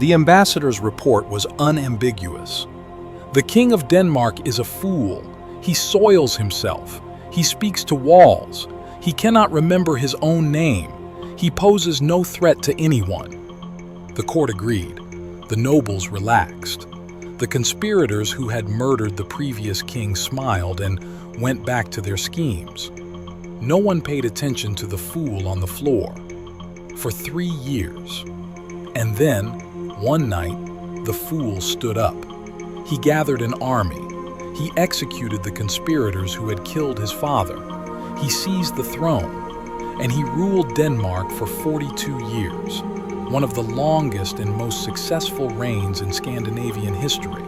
The ambassador's report was unambiguous. The King of Denmark is a fool. He soils himself. He speaks to walls. He cannot remember his own name. He poses no threat to anyone. The court agreed. The nobles relaxed. The conspirators who had murdered the previous king smiled and went back to their schemes. No one paid attention to the fool on the floor for 3 years. And then, one night, the fool stood up. He gathered an army. He executed the conspirators who had killed his father. He seized the throne, and he ruled Denmark for 42 years, one of the longest and most successful reigns in Scandinavian history.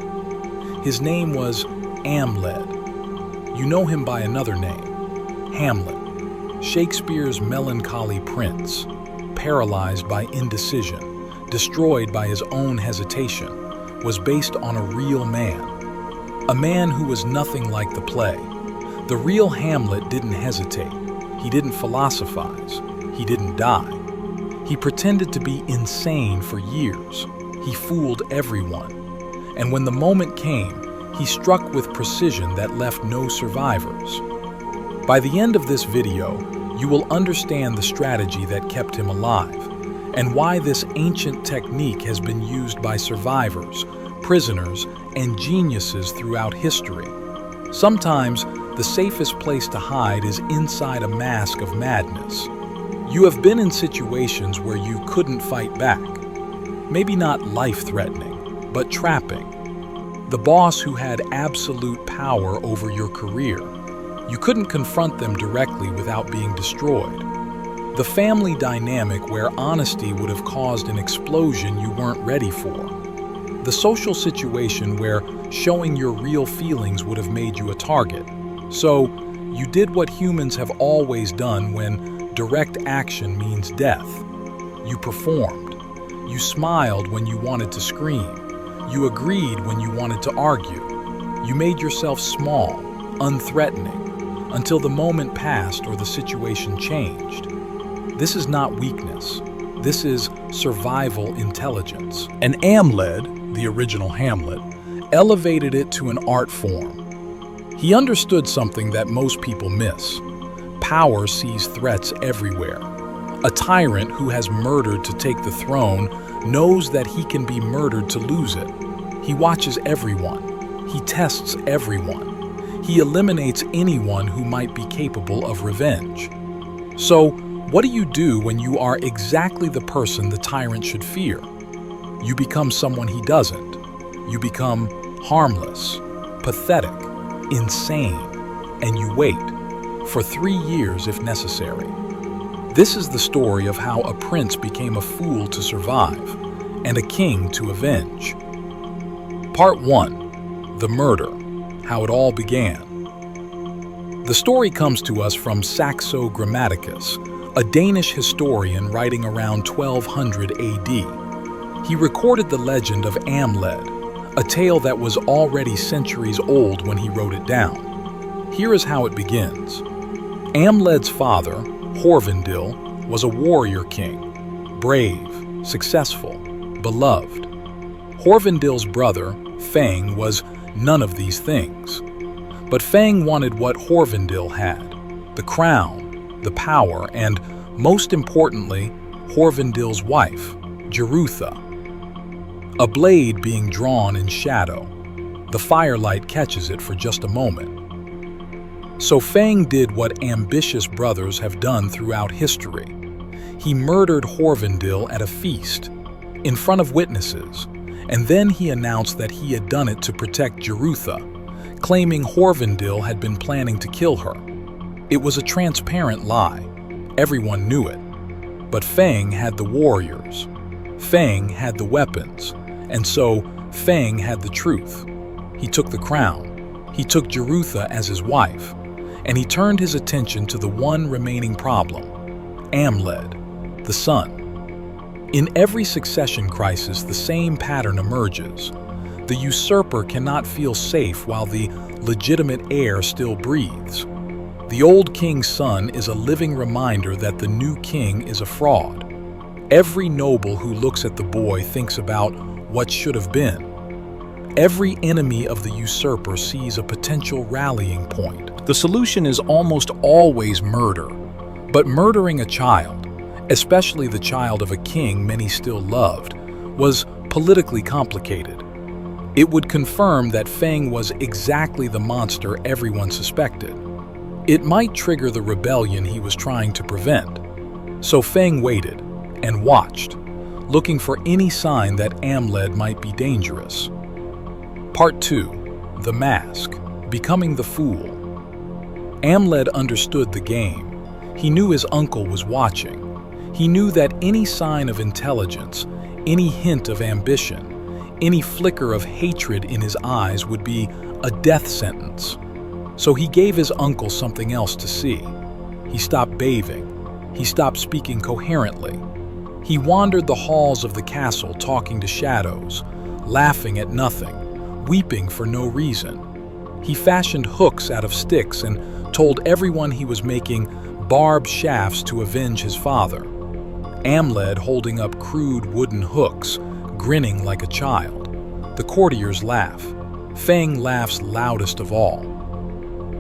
His name was Amled. You know him by another name, Hamlet, Shakespeare's melancholy prince, paralyzed by indecision, destroyed by his own hesitation, was based on a real man. A man who was nothing like the play. The real Hamlet didn't hesitate. He didn't philosophize. He didn't die. He pretended to be insane for years. He fooled everyone. And when the moment came, he struck with precision that left no survivors. By the end of this video, you will understand the strategy that kept him alive, and why this ancient technique has been used by survivors, prisoners, and geniuses throughout history. Sometimes, the safest place to hide is inside a mask of madness. You have been in situations where you couldn't fight back. Maybe not life-threatening, but trapping. The boss who had absolute power over your career. You couldn't confront them directly without being destroyed. The family dynamic where honesty would have caused an explosion you weren't ready for. The social situation where showing your real feelings would have made you a target. So, you did what humans have always done when direct action means death. You performed. You smiled when you wanted to scream. You agreed when you wanted to argue. You made yourself small, unthreatening, until the moment passed or the situation changed. This is not weakness. This is survival intelligence. And Amled, the original Hamlet, elevated it to an art form. He understood something that most people miss. Power sees threats everywhere. A tyrant who has murdered to take the throne knows that he can be murdered to lose it. He watches everyone. He tests everyone. He eliminates anyone who might be capable of revenge. So, what do you do when you are exactly the person the tyrant should fear? You become someone he doesn't. You become harmless, pathetic, insane, and you wait, for 3 years if necessary. This is the story of how a prince became a fool to survive, and a king to avenge. Part 1. The Murder, How It All Began. The story comes to us from Saxo Grammaticus, a Danish historian writing around 1200 AD. He recorded the legend of Amled, a tale that was already centuries old when he wrote it down. Here is how it begins. Amled's father, Horvendil, was a warrior king, brave, successful, beloved. Horvendil's brother, Feigned, was none of these things. But Feigned wanted what Horvendil had, the crown, the power, and, most importantly, Horvendil's wife, Jerutha. A blade being drawn in shadow. The firelight catches it for just a moment. So Feigned did what ambitious brothers have done throughout history. He murdered Horvendil at a feast, in front of witnesses, and then he announced that he had done it to protect Jerutha, claiming Horvendil had been planning to kill her. It was a transparent lie. Everyone knew it. But Feigned had the warriors. Feigned had the weapons. And so, Feigned had the truth. He took the crown. He took Jerutha as his wife. And he turned his attention to the one remaining problem, Amled, the son. In every succession crisis, the same pattern emerges. The usurper cannot feel safe while the legitimate heir still breathes. The old king's son is a living reminder that the new king is a fraud. Every noble who looks at the boy thinks about what should have been. Every enemy of the usurper sees a potential rallying point. The solution is almost always murder. But murdering a child, especially the child of a king many still loved, was politically complicated. It would confirm that Feigned was exactly the monster everyone suspected. It might trigger the rebellion he was trying to prevent. So Feigned waited and watched, looking for any sign that Amled might be dangerous. Part 2. The Mask, Becoming the Fool. Amled understood the game. He knew his uncle was watching. He knew that any sign of intelligence, any hint of ambition, any flicker of hatred in his eyes would be a death sentence. So he gave his uncle something else to see. He stopped bathing. He stopped speaking coherently. He wandered the halls of the castle talking to shadows, laughing at nothing, weeping for no reason. He fashioned hooks out of sticks and told everyone he was making barbed shafts to avenge his father. Amled holding up crude wooden hooks, grinning like a child. The courtiers laugh. Feigned laughs loudest of all.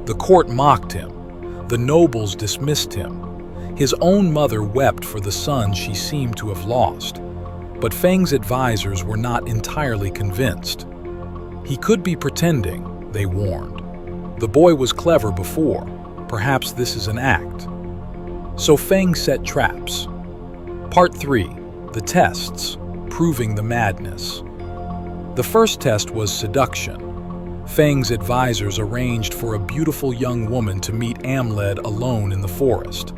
The court mocked him. The nobles dismissed him. His own mother wept for the son she seemed to have lost. But Feigned's advisors were not entirely convinced. He could be pretending, they warned. The boy was clever before. Perhaps this is an act. So Feigned set traps. Part 3. The Tests, Proving the Madness. The first test was seduction. Feigned's advisors arranged for a beautiful young woman to meet Amled alone in the forest.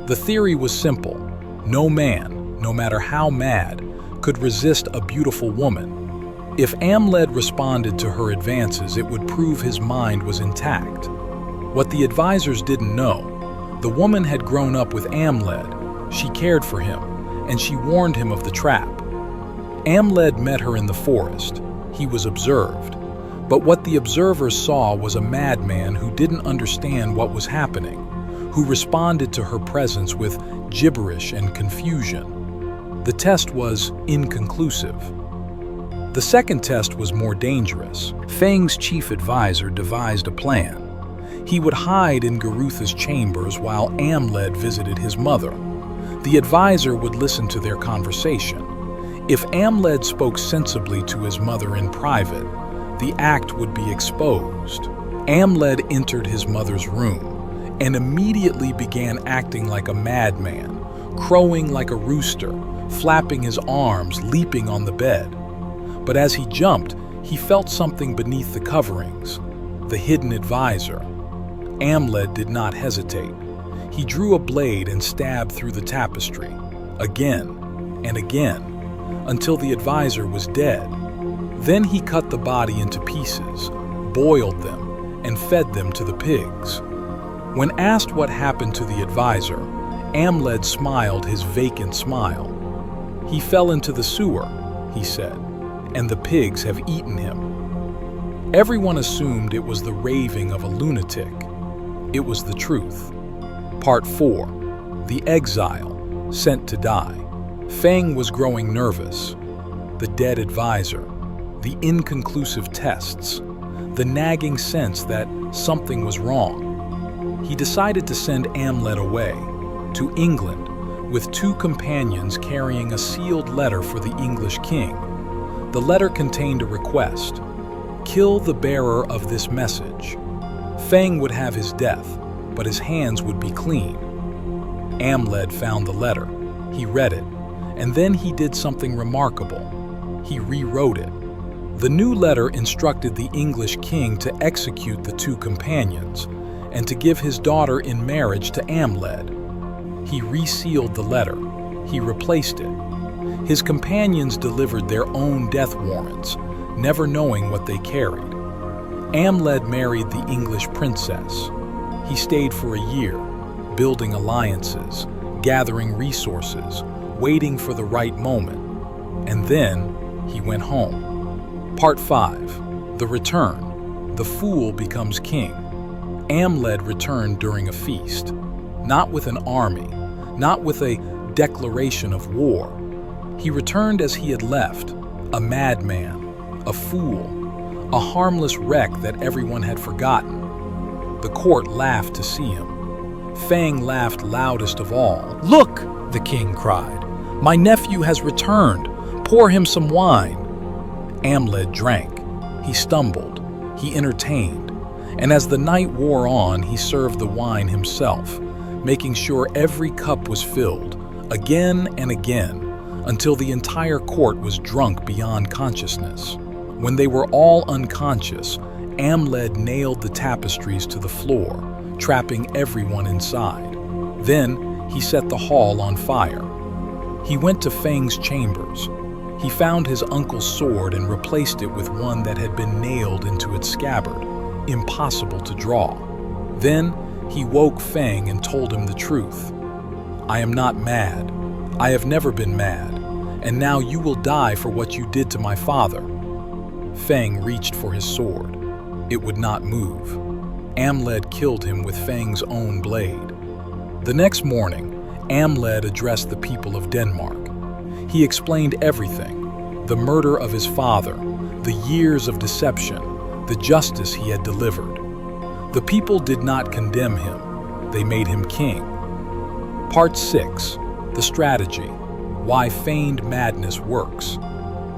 The theory was simple. No man, no matter how mad, could resist a beautiful woman. If Amled responded to her advances, it would prove his mind was intact. What the advisors didn't know, the woman had grown up with Amled. She cared for him, and she warned him of the trap. Amled met her in the forest. He was observed. But what the observers saw was a madman who didn't understand what was happening, who responded to her presence with gibberish and confusion. The test was inconclusive. The second test was more dangerous. Feigned's chief advisor devised a plan. He would hide in Garutha's chambers while Amled visited his mother. The advisor would listen to their conversation. If Amled spoke sensibly to his mother in private, the act would be exposed. Amled entered his mother's room and immediately began acting like a madman, crowing like a rooster, flapping his arms, leaping on the bed. But as he jumped, he felt something beneath the coverings, the hidden advisor. Amled did not hesitate. He drew a blade and stabbed through the tapestry, again and again, until the advisor was dead. Then he cut the body into pieces, boiled them, and fed them to the pigs. When asked what happened to the advisor, Amled smiled his vacant smile. "He fell into the sewer," he said, "and the pigs have eaten him." Everyone assumed it was the raving of a lunatic. It was the truth. Part 4. The Exile, Sent to Die. Feigned was growing nervous. The dead advisor, the inconclusive tests, the nagging sense that something was wrong. He decided to send Amled away, to England, with 2 companions carrying a sealed letter for the English king. The letter contained a request: kill the bearer of this message. Feigned would have his death, but his hands would be clean. Amled found the letter. He read it, and then he did something remarkable. He rewrote it. The new letter instructed the English king to execute the 2 companions and to give his daughter in marriage to Amled. He resealed the letter. He replaced it. His companions delivered their own death warrants, never knowing what they carried. Amled married the English princess. He stayed for a year, building alliances, gathering resources, waiting for the right moment. And then he went home. Part 5. The Return. The Fool Becomes King. Amled returned during a feast. Not with an army, not with a declaration of war. He returned as he had left, a madman, a fool, a harmless wreck that everyone had forgotten. The court laughed to see him. Feigned laughed loudest of all. "Look!" the king cried. "My nephew has returned. Pour him some wine." Amled drank. He stumbled. He entertained. And as the night wore on, he served the wine himself, making sure every cup was filled, again and again, until the entire court was drunk beyond consciousness. When they were all unconscious, Amled nailed the tapestries to the floor, trapping everyone inside. Then he set the hall on fire. He went to Feigned's chambers. He found his uncle's sword and replaced it with one that had been nailed into its scabbard, impossible to draw. Then he woke Feigned and told him the truth. "I am not mad. I have never been mad, and now you will die for what you did to my father." Feigned reached for his sword. It would not move. Amled killed him with Feigned's own blade. The next morning, Amled addressed the people of Denmark. He explained everything: the murder of his father, the years of deception, the justice he had delivered. The people did not condemn him. They made him king. Part 6. The Strategy. Why Feigned Madness Works.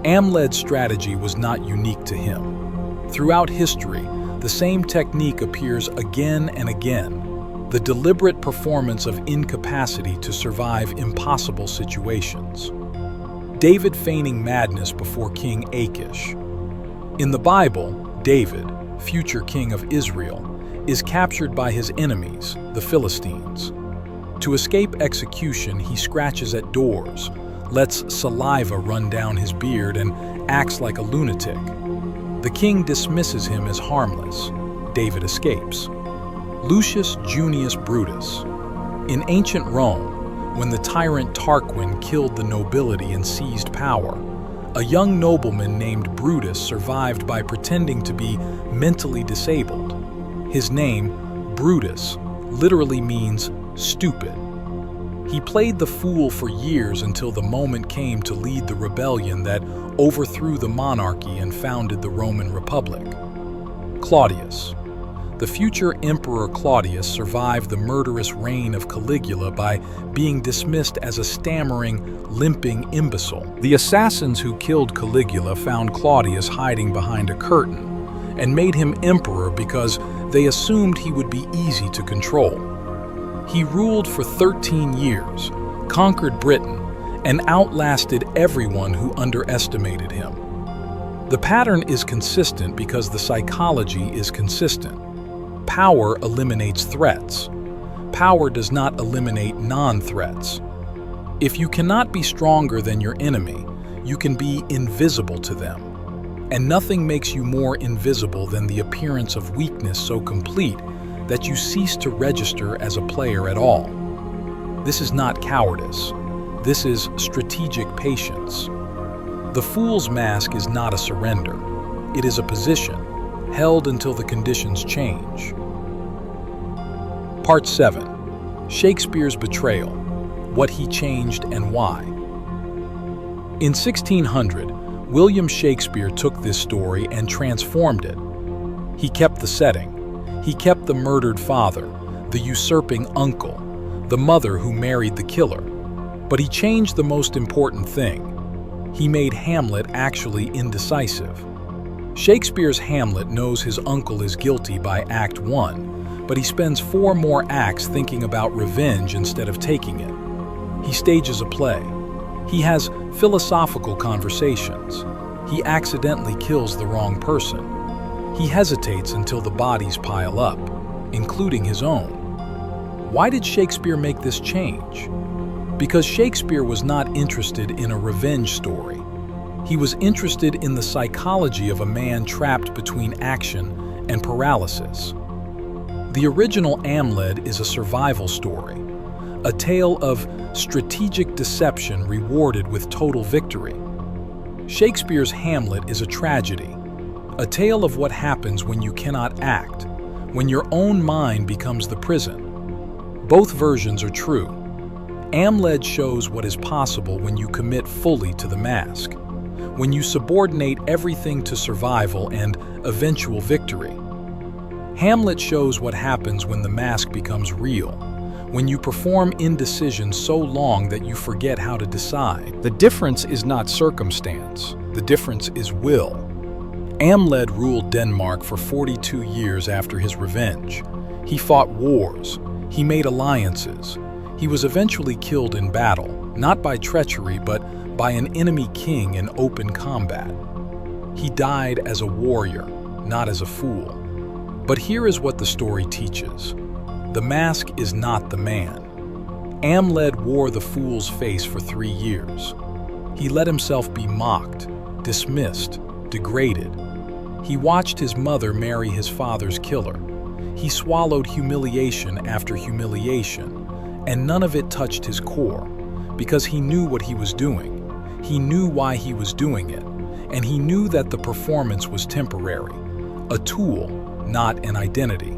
Amled's strategy was not unique to him. Throughout history, the same technique appears again and again: the deliberate performance of incapacity to survive impossible situations. David feigning madness before King Achish. In the Bible, David, future king of Israel, is captured by his enemies, the Philistines. To escape execution, he scratches at doors, lets saliva run down his beard, and acts like a lunatic. The king dismisses him as harmless. David escapes. Lucius Junius Brutus. In ancient Rome, when the tyrant Tarquin killed the nobility and seized power, a young nobleman named Brutus survived by pretending to be mentally disabled. His name, Brutus, literally means stupid. He played the fool for years until the moment came to lead the rebellion that overthrew the monarchy and founded the Roman Republic. Claudius. The future Emperor Claudius survived the murderous reign of Caligula by being dismissed as a stammering, limping imbecile. The assassins who killed Caligula found Claudius hiding behind a curtain and made him emperor because they assumed he would be easy to control. He ruled for 13 years, conquered Britain, and outlasted everyone who underestimated him. The pattern is consistent because the psychology is consistent. Power eliminates threats. Power does not eliminate non-threats. If you cannot be stronger than your enemy, you can be invisible to them. And nothing makes you more invisible than the appearance of weakness so complete that you cease to register as a player at all. This is not cowardice. This is strategic patience. The fool's mask is not a surrender. It is a position, held until the conditions change. Part 7. Shakespeare's Betrayal. What he changed and why. In 1600, William Shakespeare took this story and transformed it. He kept the setting. He kept the murdered father, the usurping uncle, the mother who married the killer. But he changed the most important thing. He made Hamlet actually indecisive. Shakespeare's Hamlet knows his uncle is guilty by Act 1, but he spends 4 more acts thinking about revenge instead of taking it. He stages a play. He has philosophical conversations. He accidentally kills the wrong person. He hesitates until the bodies pile up, including his own. Why did Shakespeare make this change? Because Shakespeare was not interested in a revenge story. He was interested in the psychology of a man trapped between action and paralysis. The original Amled is a survival story, a tale of strategic deception rewarded with total victory. Shakespeare's Hamlet is a tragedy, a tale of what happens when you cannot act, when your own mind becomes the prison. Both versions are true. Amled shows what is possible when you commit fully to the mask, when you subordinate everything to survival and eventual victory. Hamlet shows what happens when the mask becomes real, when you perform indecision so long that you forget how to decide. The difference is not circumstance, the difference is will. Amled ruled Denmark for 42 years after his revenge. He fought wars, he made alliances. He was eventually killed in battle, not by treachery but by an enemy king in open combat. He died as a warrior, not as a fool. But here is what the story teaches. The mask is not the man. Amled wore the fool's face for 3 years. He let himself be mocked, dismissed, degraded. He watched his mother marry his father's killer. He swallowed humiliation after humiliation, and none of it touched his core, because he knew what he was doing. He knew why he was doing it, and he knew that the performance was temporary, a tool, not an identity.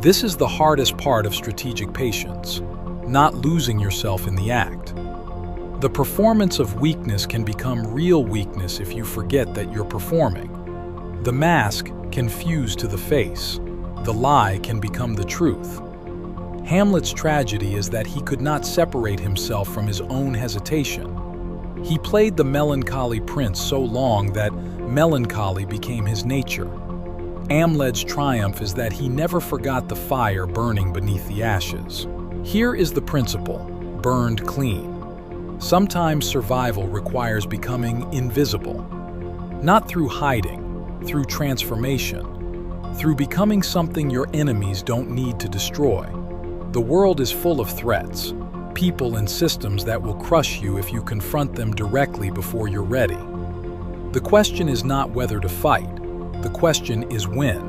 This is the hardest part of strategic patience, not losing yourself in the act. The performance of weakness can become real weakness if you forget that you're performing. The mask can fuse to the face. The lie can become the truth. Hamlet's tragedy is that he could not separate himself from his own hesitation. He played the melancholy prince so long that melancholy became his nature. Amled's triumph is that he never forgot the fire burning beneath the ashes. Here is the principle, burned clean. Sometimes survival requires becoming invisible. Not through hiding, through transformation, through becoming something your enemies don't need to destroy. The world is full of threats, people and systems that will crush you if you confront them directly before you're ready. The question is not whether to fight, the question is when.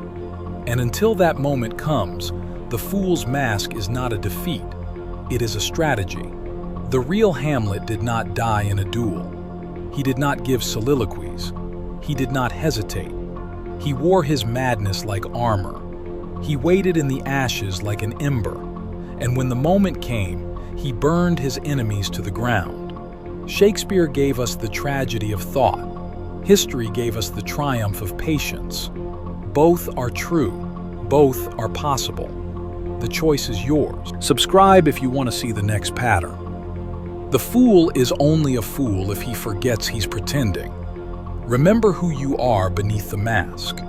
And until that moment comes, the fool's mask is not a defeat, it is a strategy. The real Hamlet did not die in a duel. He did not give soliloquies. He did not hesitate. He wore his madness like armor. He waited in the ashes like an ember. And when the moment came, he burned his enemies to the ground. Shakespeare gave us the tragedy of thought. History gave us the triumph of patience. Both are true. Both are possible. The choice is yours. Subscribe if you want to see the next pattern. The fool is only a fool if he forgets he's pretending. Remember who you are beneath the mask.